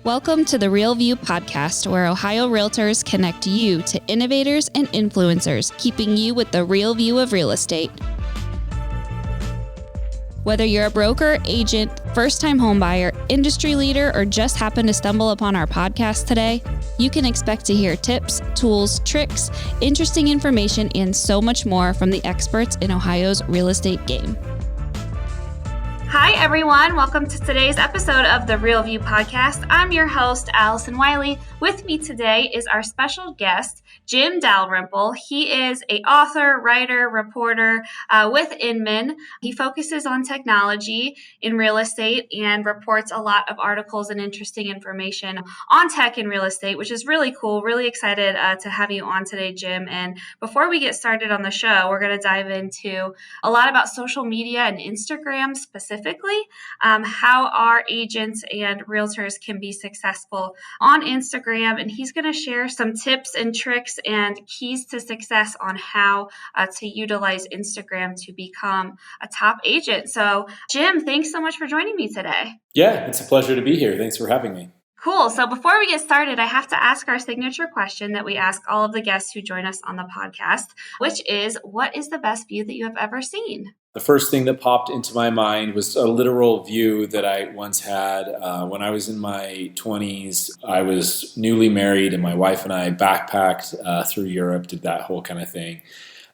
Welcome to the Real View podcast, where Ohio Realtors connect you to innovators and influencers, keeping you with the real view of real estate. Whether you're a broker, agent, first-time homebuyer, industry leader, or just happen to stumble upon our podcast today, you can expect to hear tips, tools, tricks, interesting information, and so much more from the experts in Ohio's real estate game. Hi, everyone. Welcome to today's episode of the Real View podcast. I'm your host, Allison Wiley. With me today is our special guest, Jim Dalrymple. He is an author, writer, reporter with Inman. He focuses on technology in real estate and reports a lot of articles and interesting information on tech in real estate, which is really cool. Really excited to have you on today, Jim. And before we get started on the show, we're going to dive into a lot about social media and Instagram specifically, how our agents and realtors can be successful on Instagram. And he's going to share some tips and tricks and keys to success on how to utilize Instagram to become a top agent. So, Jim, thanks so much for joining me today. Yeah, it's a pleasure to be here. Thanks for having me. Cool. So before we get started, I have to ask our signature question that we ask all of the guests who join us on the podcast, which is, what is the best view that you have ever seen? The first thing that popped into my mind was a literal view that I once had when I was in my 20s. I was newly married, and my wife and I backpacked through Europe, did that whole kind of thing.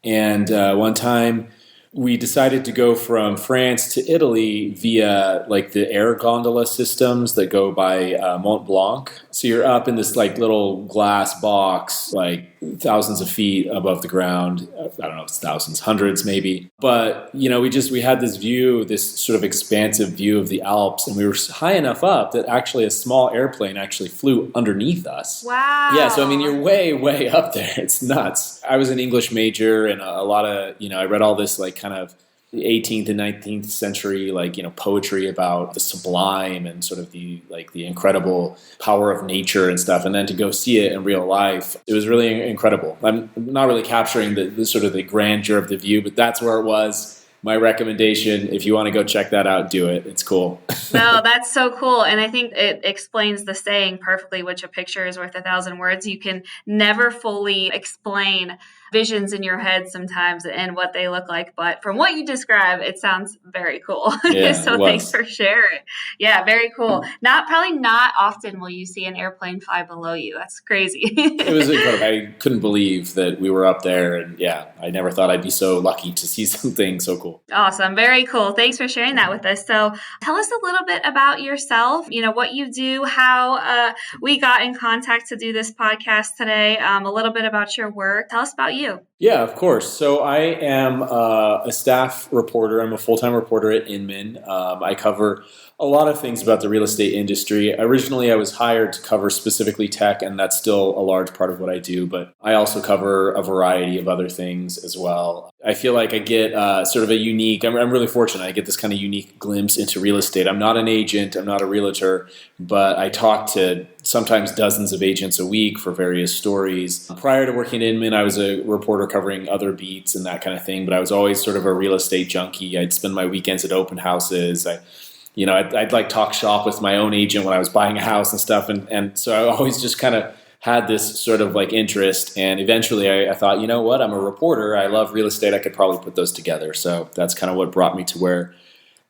And one time, we decided to go from France to Italy via like the air gondola systems that go by Mont Blanc. So you're up in this like little glass box, like thousands of feet above the ground. I don't know if it's thousands, hundreds maybe. But, you know, we had this view, this sort of expansive view of the Alps. And we were high enough up that actually a small airplane actually flew underneath us. Wow. Yeah. So, I mean, you're way, way up there. It's nuts. I was an English major, and a lot of, I read all this like kind of 18th and 19th century, poetry about the sublime and sort of the incredible power of nature and stuff. And then to go see it in real life, it was really incredible. I'm not really capturing the sort of the grandeur of the view, but that's where it was. My recommendation, if you want to go check that out, do it. It's cool. No, that's so cool. And I think it explains the saying perfectly, which a picture is worth 1,000 words. You can never fully explain visions in your head sometimes and what they look like. But from what you describe, it sounds very cool. Yeah, so thanks for sharing. Yeah, very cool. Probably not often will you see an airplane fly below you. That's crazy. It was incredible. I couldn't believe that we were up there. And yeah, I never thought I'd be so lucky to see something so cool. Awesome. Very cool. Thanks for sharing that with us. So tell us a little bit about yourself, what you do, how we got in contact to do this podcast today, a little bit about your work. Tell us about you. Yeah, of course. So I am a staff reporter. I'm a full-time reporter at Inman. I cover a lot of things about the real estate industry. Originally, I was hired to cover specifically tech, and that's still a large part of what I do. But I also cover a variety of other things as well. I feel like I get sort of a unique, I'm really fortunate. I get this kind of unique glimpse into real estate. I'm not an agent. I'm not a realtor, but I talk to sometimes dozens of agents a week for various stories. Prior to working at Inman, I was a reporter covering other beats and that kind of thing, but I was always sort of a real estate junkie. I'd spend my weekends at open houses. I'd like talk shop with my own agent when I was buying a house and stuff. And so I always just kind of had this sort of like interest. And eventually I thought, you know what, I'm a reporter. I love real estate. I could probably put those together. So that's kind of what brought me to where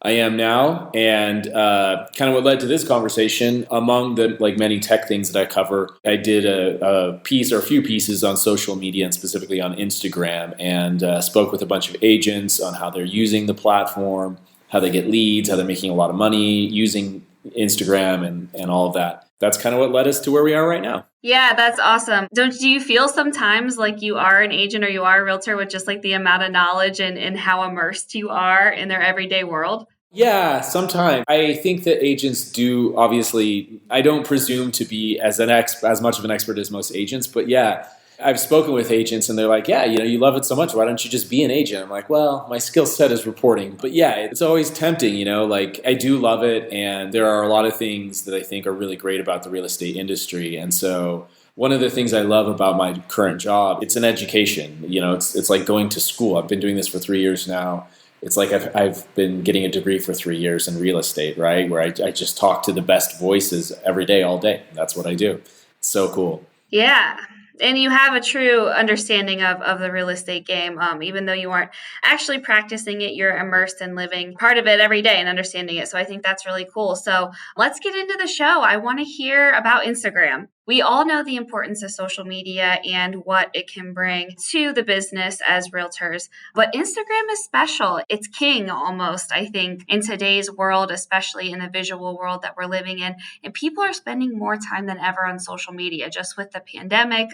I am now, and kind of what led to this conversation. Among the many tech things that I cover, I did a piece or a few pieces on social media and specifically on Instagram, and spoke with a bunch of agents on how they're using the platform, how they get leads, how they're making a lot of money using Instagram and all of that. That's kind of what led us to where we are right now. Yeah, that's awesome. Do you feel sometimes like you are an agent or you are a realtor with just like the amount of knowledge and how immersed you are in their everyday world? Yeah, sometimes. I think that agents do, obviously, I don't presume to be as much of an expert as most agents, but yeah, I've spoken with agents and they're like, yeah, you love it so much. Why don't you just be an agent? I'm like, well, my skill set is reporting. But yeah, it's always tempting, I do love it. And there are a lot of things that I think are really great about the real estate industry. And so one of the things I love about my current job, it's an education. It's like going to school. I've been doing this for 3 years now. it's like I've been getting a degree for 3 years in real estate, right? Where I just talk to the best voices every day, all day. That's what I do. It's so cool. Yeah. And you have a true understanding of the real estate game. Even though you aren't actually practicing it, you're immersed in living part of it every day and understanding it. So I think that's really cool. So let's get into the show. I want to hear about Instagram. We all know the importance of social media and what it can bring to the business as realtors, but Instagram is special. It's king almost, I think, in today's world, especially in the visual world that we're living in. And people are spending more time than ever on social media, just with the pandemic,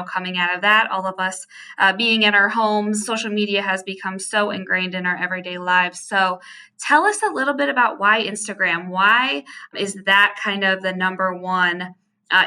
coming out of that, all of us being in our homes. Social media has become so ingrained in our everyday lives. So tell us a little bit about why Instagram. Why is that kind of the number one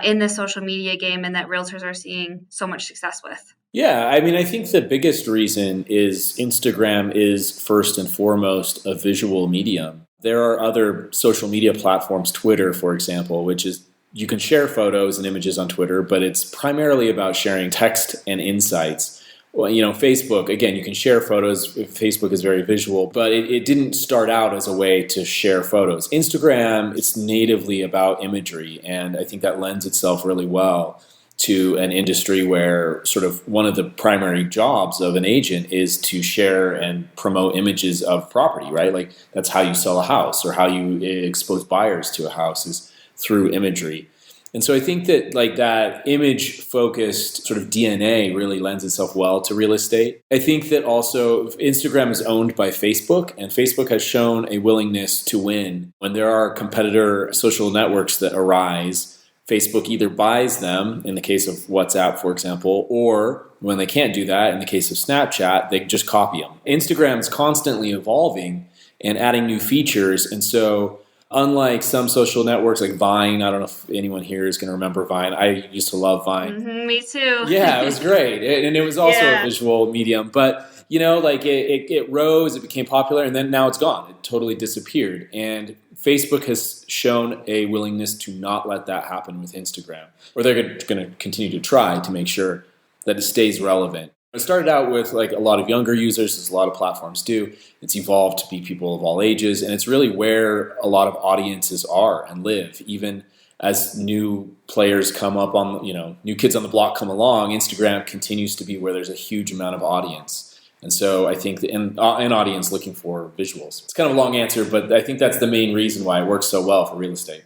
in the social media game and that realtors are seeing so much success with? Yeah, I mean, I think the biggest reason is Instagram is first and foremost a visual medium. There are other social media platforms, Twitter, for example, which is you can share photos and images on Twitter, but it's primarily about sharing text and insights. Well, Facebook, again, you can share photos. Facebook is very visual, but it didn't start out as a way to share photos. Instagram, it's natively about imagery, and I think that lends itself really well to an industry where sort of one of the primary jobs of an agent is to share and promote images of property, right? Like that's how you sell a house or how you expose buyers to a house is through imagery. And so I think that like that image-focused sort of DNA really lends itself well to real estate. I think that also Instagram is owned by Facebook, and Facebook has shown a willingness to win. When there are competitor social networks that arise, Facebook either buys them, in the case of WhatsApp, for example, or when they can't do that, in the case of Snapchat, they just copy them. Instagram is constantly evolving and adding new features, and so unlike some social networks like Vine, I don't know if anyone here is going to remember Vine. I used to love Vine. Mm-hmm, me too. Yeah, it was great. And it was also a visual medium. But, it rose, it became popular, and then now it's gone. It totally disappeared. And Facebook has shown a willingness to not let that happen with Instagram. Or they're going to continue to try to make sure that it stays relevant. It started out with like a lot of younger users, as a lot of platforms do. It's evolved to be people of all ages, and it's really where a lot of audiences are and live. Even as new players come up on, new kids on the block come along, Instagram continues to be where there's a huge amount of audience. And so I think an audience looking for visuals. It's kind of a long answer, but I think that's the main reason why it works so well for real estate.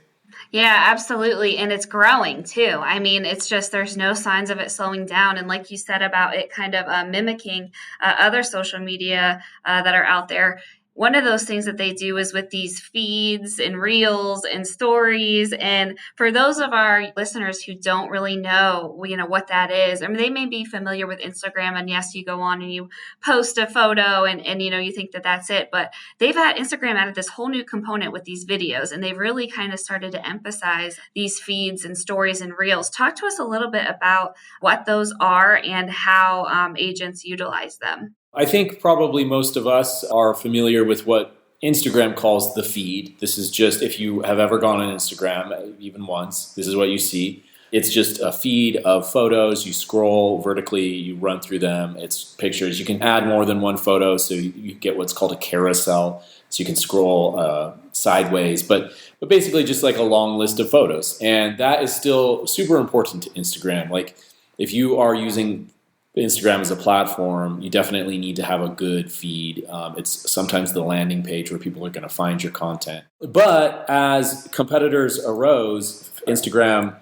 Yeah, absolutely. And it's growing too. I mean, it's just there's no signs of it slowing down. And like you said about it kind of mimicking other social media that are out there. One of those things that they do is with these feeds and reels and stories. And for those of our listeners who don't really know, what that is, I mean, they may be familiar with Instagram. And yes, you go on and you post a photo and you think that that's it. But Instagram added this whole new component with these videos. And they've really kind of started to emphasize these feeds and stories and reels. Talk to us a little bit about what those are and how agents utilize them. I think probably most of us are familiar with what Instagram calls the feed. This is just, if you have ever gone on Instagram, even once, this is what you see. It's just a feed of photos. You scroll vertically, you run through them. It's pictures. You can add more than one photo, so you get what's called a carousel. So you can scroll sideways, but basically just like a long list of photos. And that is still super important to Instagram. Like if you are using Instagram as a platform, you definitely need to have a good feed. It's sometimes the landing page where people are going to find your content. But as competitors arose, Instagram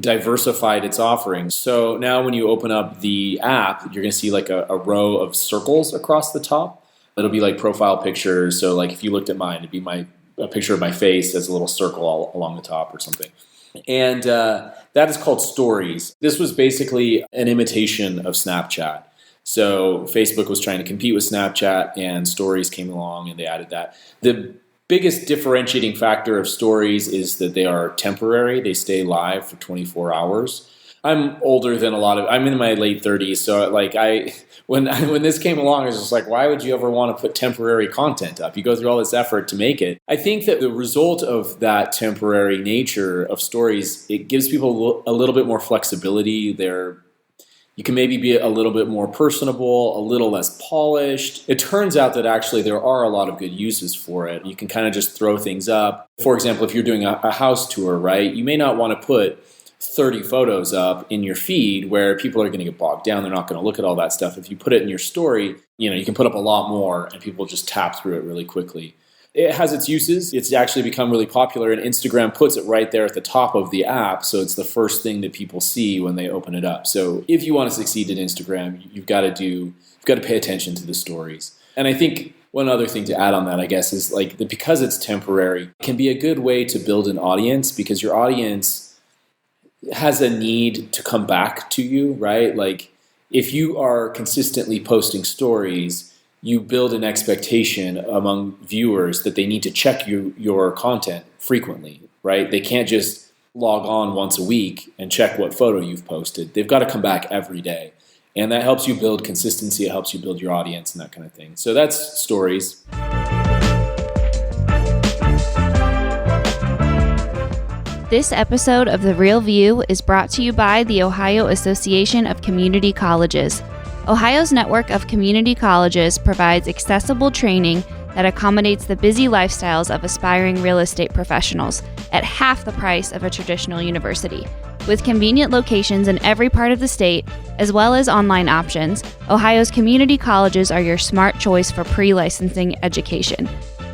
diversified its offerings. So now when you open up the app, you're going to see like a row of circles across the top. It'll be like profile pictures. So like if you looked at mine, it'd be a picture of my face as a little circle all along the top or something. And that is called Stories. This was basically an imitation of Snapchat. So Facebook was trying to compete with Snapchat, and Stories came along and they added that. The biggest differentiating factor of Stories is that they are temporary. They stay live for 24 hours. I'm older than I'm in my late 30s, so like when this came along, I was just like, why would you ever want to put temporary content up? You go through all this effort to make it. I think that the result of that temporary nature of Stories, it gives people a little bit more flexibility. You can maybe be a little bit more personable, a little less polished. It turns out that actually there are a lot of good uses for it. You can kind of just throw things up. For example, if you're doing a house tour, right, you may not want to put 30 photos up in your feed where people are going to get bogged down. They're not going to look at all that stuff. If you put it in your story, you can put up a lot more and people just tap through it really quickly. It has its uses. It's actually become really popular, and Instagram puts it right there at the top of the app, so it's the first thing that people see when they open it up. So if you want to succeed in Instagram, you've got to pay attention to the stories. And I think one other thing to add on that, I guess, is like because it's temporary, it can be a good way to build an audience because your audience has a need to come back to you, right? Like if you are consistently posting stories, you build an expectation among viewers that they need to check your content frequently, right? They can't just log on once a week and check what photo you've posted. They've got to come back every day. And that helps you build consistency. It helps you build your audience and that kind of thing. So that's stories. This episode of The Real View is brought to you by the Ohio Association of Community Colleges. Ohio's network of community colleges provides accessible training that accommodates the busy lifestyles of aspiring real estate professionals at half the price of a traditional university. With convenient locations in every part of the state, as well as online options, Ohio's community colleges are your smart choice for pre-licensing education.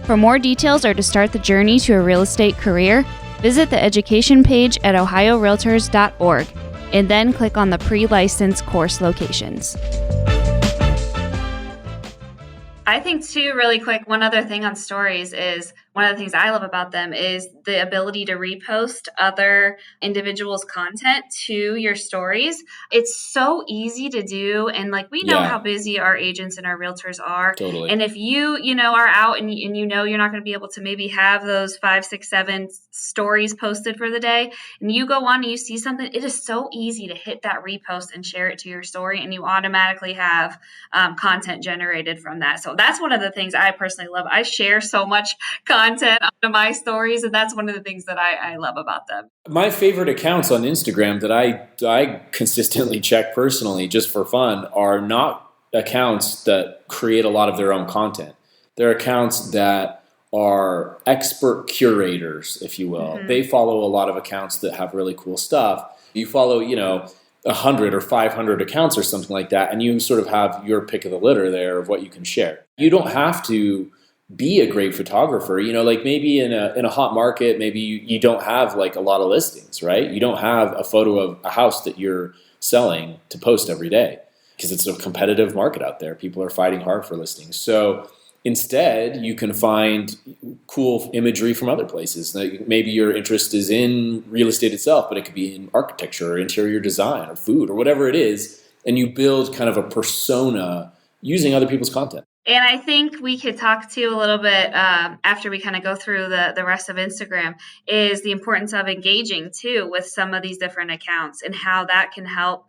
For more details or to start the journey to a real estate career, visit the education page at ohiorealtors.org. and then click on the pre-license course locations. I think too, really quick, one other thing on stories is one of the things I love about them is the ability to repost other individuals' content to your stories. It's so easy to do. And like, we know how busy our agents and our realtors are. Totally. And if you are out and you're not going to be able to maybe have those 5, 6, 7 stories posted for the day, and you go on and you see something, it is so easy to hit that repost and share it to your story. And you automatically have content generated from that. So that's one of the things I personally love. I share so much content onto my stories, and that's one of the things that I love about them. My favorite accounts on Instagram that I consistently check personally just for fun are not accounts that create a lot of their own content. They're accounts that are expert curators, if you will. Mm-hmm. They follow a lot of accounts that have really cool stuff. You follow, 100 or 500 accounts or something like that, and you sort of have your pick of the litter there of what you can share. You don't have to be a great photographer. Like maybe in a hot market, maybe you don't have like a lot of listings, right? You don't have a photo of a house that you're selling to post every day because it's a competitive market out there. People are fighting hard for listings. So instead, you can find cool imagery from other places. Like maybe your interest is in real estate itself, but it could be in architecture or interior design or food or whatever it is. And you build kind of a persona using other people's content. And I think we could talk to a little bit after we kind of go through the rest of Instagram is the importance of engaging too with some of these different accounts and how that can help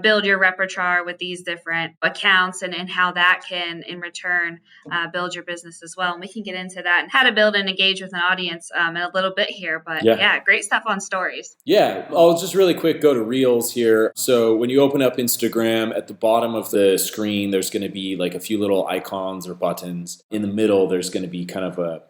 build your repertoire with these different accounts and how that can in return build your business as well. And we can get into that and how to build and engage with an audience in a little bit here. But yeah, great stuff on stories. Yeah, I'll just really quick go to Reels here. So when you open up Instagram, at the bottom of the screen, there's going to be like a few little icons or buttons. In the middle, there's going to be kind of a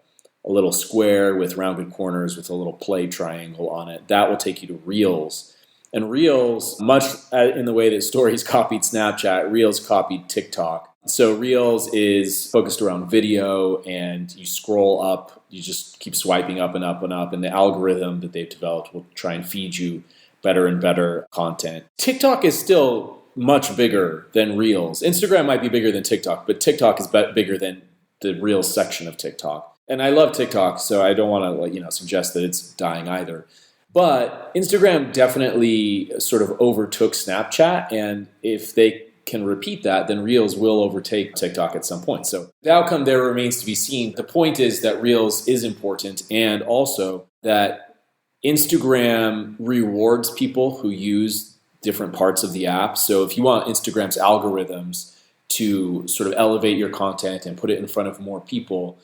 little square with rounded corners with a little play triangle on it. That will take you to Reels. And Reels, much in the way that Stories copied Snapchat, Reels copied TikTok. So Reels is focused around video, and you scroll up, you just keep swiping up and up and up, and the algorithm that they've developed will try and feed you better and better content. TikTok is still much bigger than Reels. Instagram might be bigger than TikTok, but TikTok is bigger than the Reels section of TikTok. And I love TikTok, so I don't want to suggest that it's dying either. But Instagram definitely sort of overtook Snapchat, and if they can repeat that, then Reels will overtake TikTok at some point. So the outcome there remains to be seen. The point is that Reels is important, and also that Instagram rewards people who use different parts of the app. So if you want Instagram's algorithms to sort of elevate your content and put it in front of more people,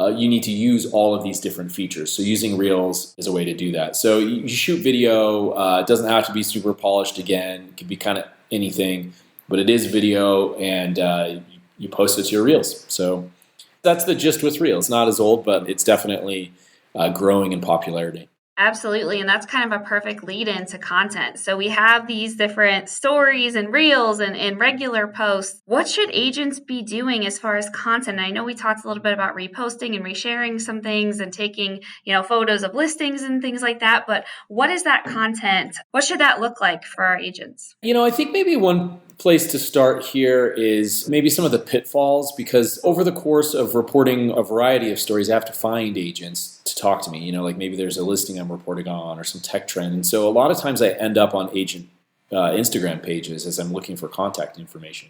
you need to use all of these different features. So using Reels is a way to do that. So you shoot video. It doesn't have to be super polished again. It can be kind of anything, but it is video, and you post it to your Reels. So that's the gist with Reels. Not as old, but it's definitely growing in popularity. Absolutely. And that's kind of a perfect lead into content. So we have these different stories and reels and regular posts. What should agents be doing as far as content? I know we talked a little bit about reposting and resharing some things and taking, photos of listings and things like that. But what is that content? What should that look like for our agents? I think maybe one place to start here is maybe some of the pitfalls, because over the course of reporting a variety of stories, I have to find agents to talk to me. Like maybe there's a listing I'm reporting on or some tech trend. And so a lot of times I end up on agent Instagram pages as I'm looking for contact information.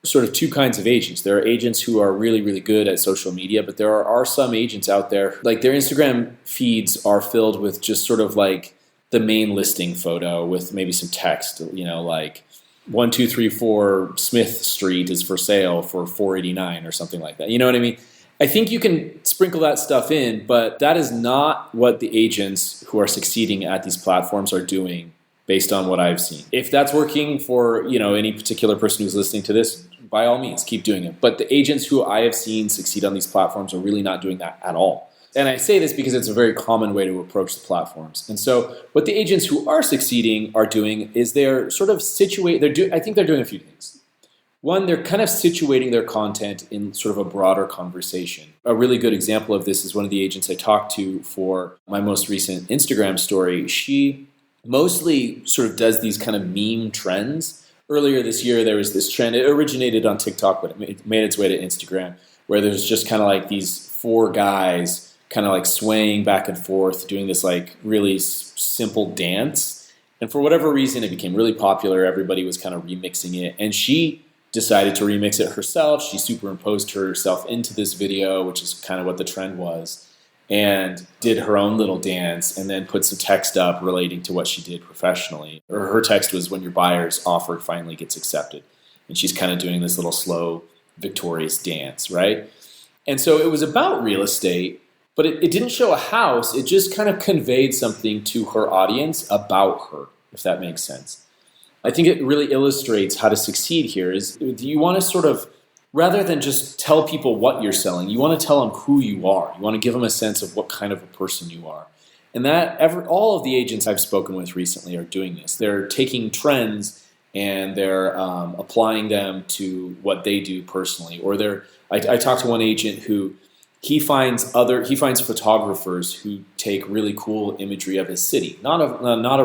Sort of two kinds of agents. There are agents who are really, really good at social media, but there are some agents out there, like their Instagram feeds are filled with just sort of like the main listing photo with maybe some text, like 1234 Smith Street is for sale for $489 or something like that. You know what I mean? I think you can sprinkle that stuff in, but that is not what the agents who are succeeding at these platforms are doing based on what I've seen. If that's working for, any particular person who's listening to this, by all means, keep doing it. But the agents who I have seen succeed on these platforms are really not doing that at all. And I say this because it's a very common way to approach the platforms. And so what the agents who are succeeding are doing is they're sort of I think they're doing a few things. One, they're kind of situating their content in sort of a broader conversation. A really good example of this is one of the agents I talked to for my most recent Instagram story. She mostly sort of does these kind of meme trends. Earlier this year, there was this trend. It originated on TikTok, but it made its way to Instagram, where there's just kind of like these four guys kind of like swaying back and forth, doing this like really simple dance. And for whatever reason, it became really popular. Everybody was kind of remixing it. And she decided to remix it herself. She superimposed herself into this video, which is kind of what the trend was, and did her own little dance and then put some text up relating to what she did professionally. Or her text was, "When your buyer's offer finally gets accepted." And she's kind of doing this little slow, victorious dance, right? And so it was about real estate, but it didn't show a house. It just kind of conveyed something to her audience about her, if that makes sense. I think it really illustrates how to succeed here is you want to sort of, rather than just tell people what you're selling, you want to tell them who you are. You want to give them a sense of what kind of a person you are. And all of the agents I've spoken with recently are doing this. They're taking trends and they're applying them to what they do personally. Or I talked to one agent who he finds photographers who take really cool imagery of his city, not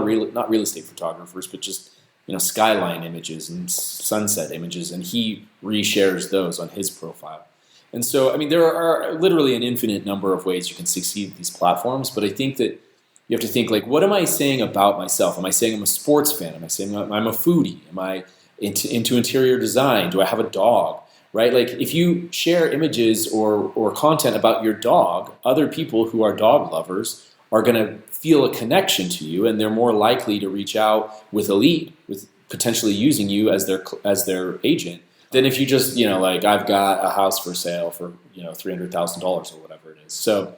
real estate photographers, but just skyline images and sunset images, and he reshares those on his profile. And so, there are literally an infinite number of ways you can succeed with these platforms, but I think that you have to think like, what am I saying about myself? Am I saying I'm a sports fan? Am I saying I'm a foodie? Am I into interior design? Do I have a dog? Right? Like if you share images or content about your dog, other people who are dog lovers are going to feel a connection to you, and they're more likely to reach out with a lead, with potentially using you as their agent, than if you just, like I've got a house for sale for, $300,000 or whatever it is. So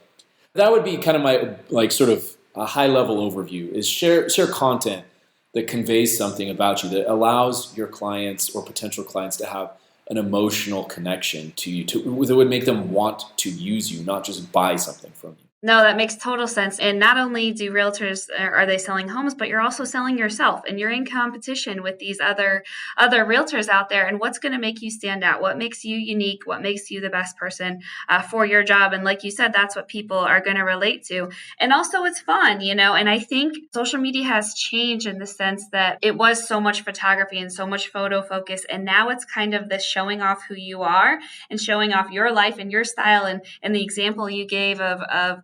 that would be kind of my like sort of a high level overview is share content that conveys something about you, that allows your clients or potential clients to have an emotional connection to you, that would make them want to use you, not just buy something from you. No, that makes total sense. And not only do realtors are they selling homes, but you're also selling yourself, and you're in competition with these other realtors out there. And what's going to make you stand out? What makes you unique? What makes you the best person for your job? And like you said, that's what people are going to relate to. And also, it's fun, And I think social media has changed in the sense that it was so much photography and so much photo focus, and now it's kind of this showing off who you are and showing off your life and your style. And the example you gave of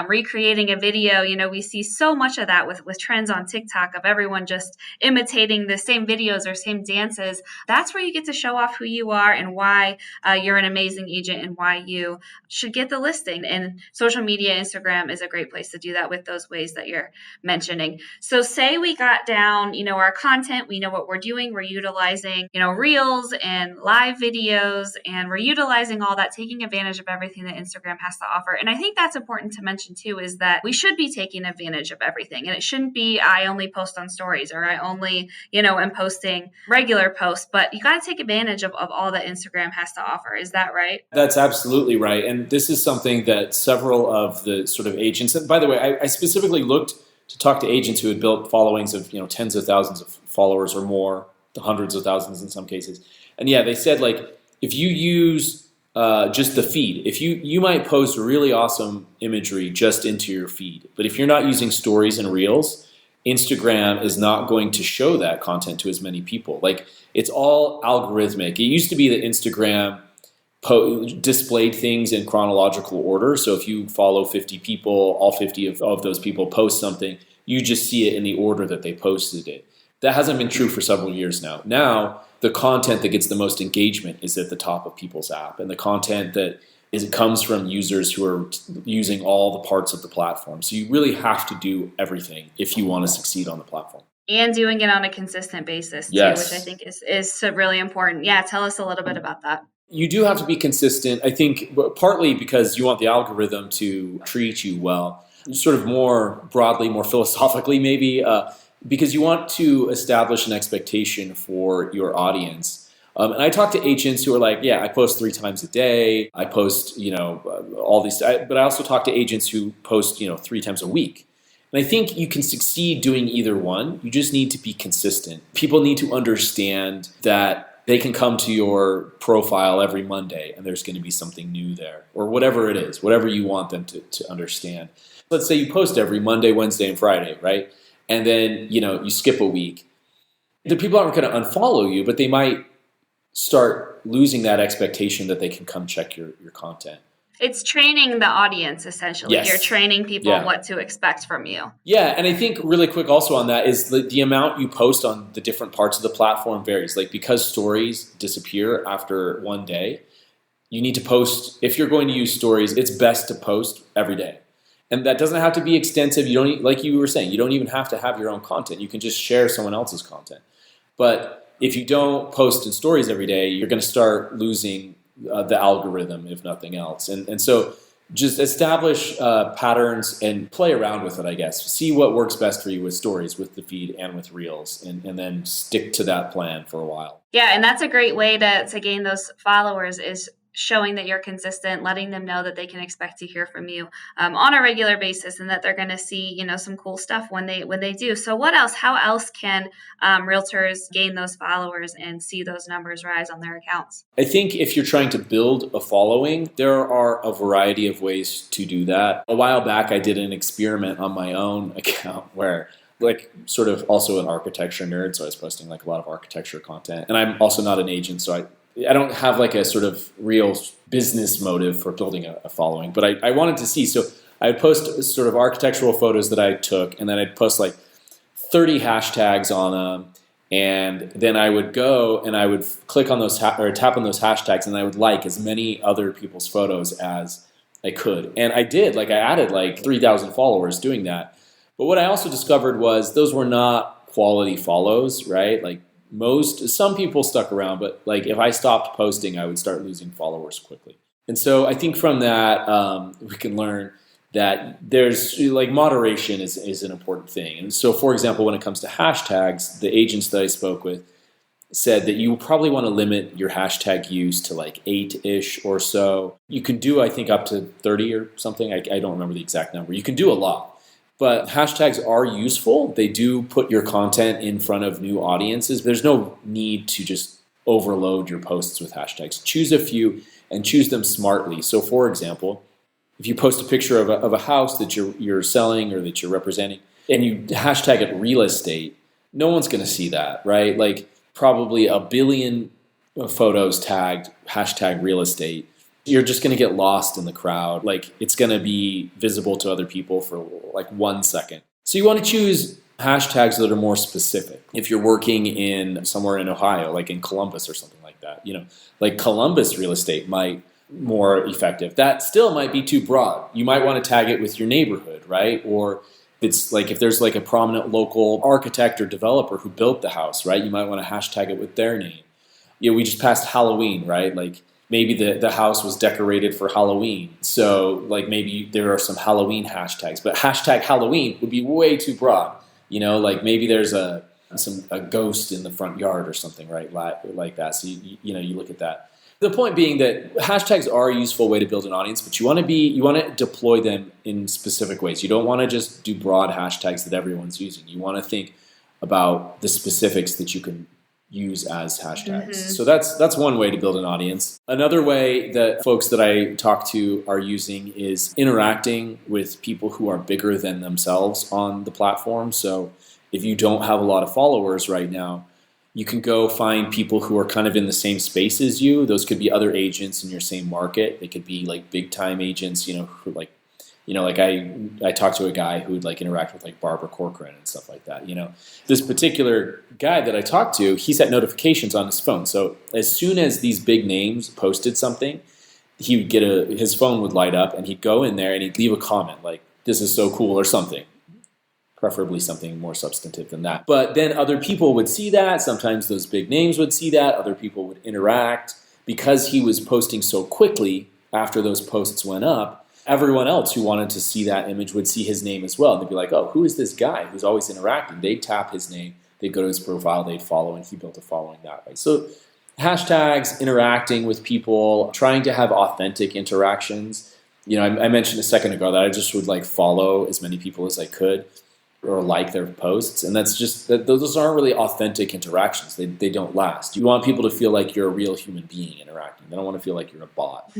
recreating a video, we see so much of that with trends on TikTok of everyone just imitating the same videos or same dances. That's where you get to show off who you are and why you're an amazing agent and why you should get the listing. And social media, Instagram is a great place to do that with those ways that you're mentioning. So say we got down, our content, we know what we're doing. We're utilizing, reels and live videos, and we're utilizing all that, taking advantage of everything that Instagram has to offer. And I think that's important important to mention too is that we should be taking advantage of everything. And it shouldn't be, I only post on stories or I only, am posting regular posts, but you got to take advantage of all that Instagram has to offer. Is that right? That's absolutely right. And this is something that several of the sort of agents, and by the way, I specifically looked to talk to agents who had built followings of, tens of thousands of followers or more, the hundreds of thousands in some cases. And yeah, they said like, if you use just the feed, if you might post really awesome imagery just into your feed, but if you're not using stories and reels, Instagram is not going to show that content to as many people. Like it's all algorithmic. It used to be that Instagram displayed things in chronological order. So if you follow 50 people, all 50 of those people post something, you just see it in the order that they posted it. That hasn't been true for several years now. Now, the content that gets the most engagement is at the top of people's app. And the content that comes from users who are using all the parts of the platform. So you really have to do everything if you want to succeed on the platform. And doing it on a consistent basis, too, yes. Which I think is really important. Yeah, tell us a little bit about that. You do have to be consistent, I think, partly because you want the algorithm to treat you well, sort of more broadly, more philosophically maybe, because you want to establish an expectation for your audience. And I talk to agents who are like, yeah, I post 3 times a day. I post, all these, but I also talk to agents who post, 3 times a week. And I think you can succeed doing either one. You just need to be consistent. People need to understand that they can come to your profile every Monday and there's going to be something new there, or whatever it is, whatever you want them to understand. Let's say you post every Monday, Wednesday, and Friday, right? And then, you skip a week. The people aren't going to unfollow you, but they might start losing that expectation that they can come check your content. It's training the audience, essentially. Yes. You're training people what to expect from you. Yeah, and I think really quick also on that is the amount you post on the different parts of the platform varies. Like because stories disappear after one day, you need to post, if you're going to use stories, it's best to post every day. And that doesn't have to be extensive. You don't, like you were saying, you don't even have to have your own content. You can just share someone else's content. But if you don't post in stories every day, you're going to start losing the algorithm, if nothing else. And so just establish patterns and play around with it, I guess. See what works best for you with stories, with the feed, and with reels, and then stick to that plan for a while. Yeah, and that's a great way to gain those followers is showing that you're consistent, letting them know that they can expect to hear from you on a regular basis, and that they're going to see, some cool stuff when they do. So what else? How else can realtors gain those followers and see those numbers rise on their accounts? I think if you're trying to build a following, there are a variety of ways to do that. A while back, I did an experiment on my own account where sort of also an architecture nerd, so I was posting a lot of architecture content. And I'm also not an agent, so I don't have a sort of real business motive for building a following, but I wanted to see. So I would post sort of architectural photos that I took, and then I'd post 30 hashtags on them, and then I would go and I would click on those or tap on those hashtags, and I would like as many other people's photos as I could. And I did, I added 3,000 followers doing that. But what I also discovered was those were not quality follows, right? Some people stuck around, but if I stopped posting, I would start losing followers quickly. And so I think from that, we can learn that there's moderation is an important thing. And so, for example, when it comes to hashtags, the agents that I spoke with said that you probably want to limit your hashtag use to 8-ish or so. You can do, I think, up to 30 or something. I don't remember the exact number. You can do a lot. But hashtags are useful. They do put your content in front of new audiences. There's no need to just overload your posts with hashtags. Choose a few and choose them smartly. So for example, if you post a picture of a house that you're selling or that you're representing, and you hashtag it real estate, no one's going to see that, right? Probably a billion photos tagged hashtag real estate. You're just going to get lost in the crowd. It's going to be visible to other people for 1 second. So you want to choose hashtags that are more specific. If you're working in somewhere in Ohio, in Columbus or something like that, Columbus real estate might more effective. That still might be too broad. You might want to tag it with your neighborhood, right? Or it's if there's a prominent local architect or developer who built the house, right? You might want to hashtag it with their name. We just passed Halloween, right? maybe the house was decorated for Halloween. So like maybe there are some Halloween hashtags, but hashtag Halloween would be way too broad. Like maybe there's a ghost in the front yard or something, right? Like that. So you look at that. The point being that hashtags are a useful way to build an audience, but you want to deploy them in specific ways. You don't want to just do broad hashtags that everyone's using. You want to think about the specifics that you can use as hashtags. So that's one way to build an audience. Another way that folks that I talk to are using is interacting with people who are bigger than themselves on the platform. So if you don't have a lot of followers right now, you can go find people who are kind of in the same space as you. Those could be other agents in your same market. They could be like big time agents, who like I talked to a guy who would like interact with like Barbara Corcoran and stuff like that. This particular guy that I talked to, he set notifications on his phone. So as soon as these big names posted something, he would his phone would light up and he'd go in there and he'd leave a comment like, "This is so cool," or something. Preferably something more substantive than that. But then other people would see that. Sometimes those big names would see that. Other people would interact. Because he was posting so quickly after those posts went up, everyone else who wanted to see that image would see his name as well. And they'd be like, "Oh, who is this guy who's always interacting?" They'd tap his name. They'd go to his profile. They'd follow. And he built a following that way. So hashtags, interacting with people, trying to have authentic interactions. I mentioned a second ago that I just would like follow as many people as I could, or like their posts, and that's just those aren't really authentic interactions. They don't last. You want people to feel like you're a real human being interacting. They don't want to feel like you're a bot.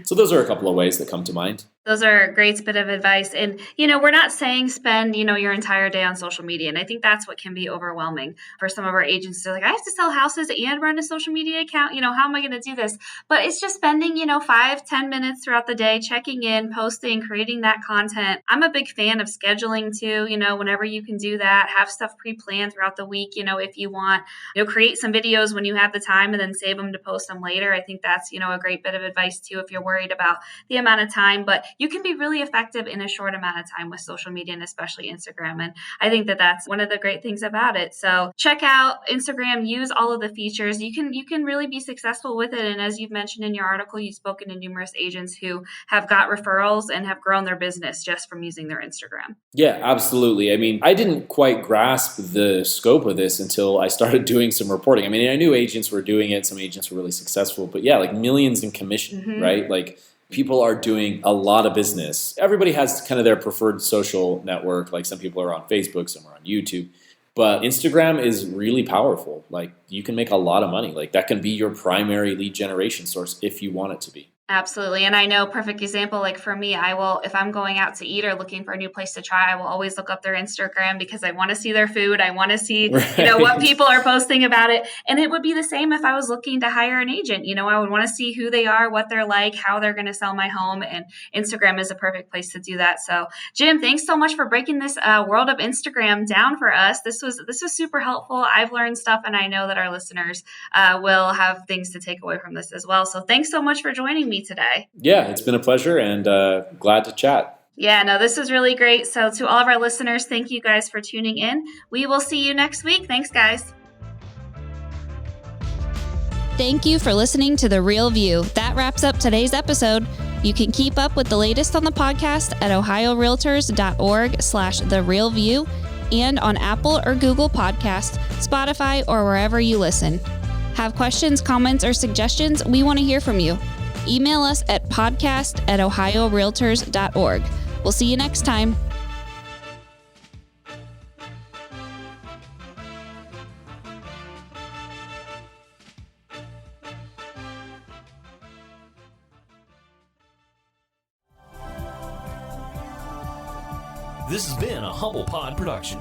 So those are a couple of ways that come to mind. Those are a great bit of advice. And, we're not saying spend, your entire day on social media. And I think that's what can be overwhelming for some of our agents. They're like, I have to sell houses and run a social media account. How am I going to do this? But it's just spending, 5-10 minutes throughout the day, checking in, posting, creating that content. I'm a big fan of scheduling too, whenever you can do that, have stuff pre-planned throughout the week, if you want, create some videos when you have the time and then save them to post them later. I think that's, a great bit of advice too, if you're worried about the amount of time. But you can be really effective in a short amount of time with social media, and especially Instagram. And I think that that's one of the great things about it. So check out Instagram, use all of the features. You can really be successful with it. And as you've mentioned in your article, you've spoken to numerous agents who have got referrals and have grown their business just from using their Instagram. Yeah, absolutely. I mean, I didn't quite grasp the scope of this until I started doing some reporting. I mean, I knew agents were doing it. Some agents were really successful, but yeah, like millions in commission, right? Like people are doing a lot of business. Everybody has kind of their preferred social network. Like some people are on Facebook, some are on YouTube. But Instagram is really powerful. Like you can make a lot of money. Like that can be your primary lead generation source if you want it to be. Absolutely. And I know, perfect example, like for me, I will, if I'm going out to eat or looking for a new place to try, I will always look up their Instagram because I want to see their food. I want to see, what people are posting about it. And it would be the same if I was looking to hire an agent. I would want to see who they are, what they're like, how they're going to sell my home. And Instagram is a perfect place to do that. So Jim, thanks so much for breaking this world of Instagram down for us. This was super helpful. I've learned stuff, and I know that our listeners will have things to take away from this as well. So thanks so much for joining me today. Yeah, it's been a pleasure, and glad to chat. Yeah, no, this is really great. So to all of our listeners, thank you guys for tuning in. We will see you next week. Thanks, guys. Thank you for listening to The Real View. That wraps up today's episode. You can keep up with the latest on the podcast at ohiorealtors.org/therealview and on Apple or Google Podcasts, Spotify, or wherever you listen. Have questions, comments, or suggestions? We want to hear from you. Email us at podcast@ohiorealtors.org. We'll see you next time. This has been a Humble Pod production.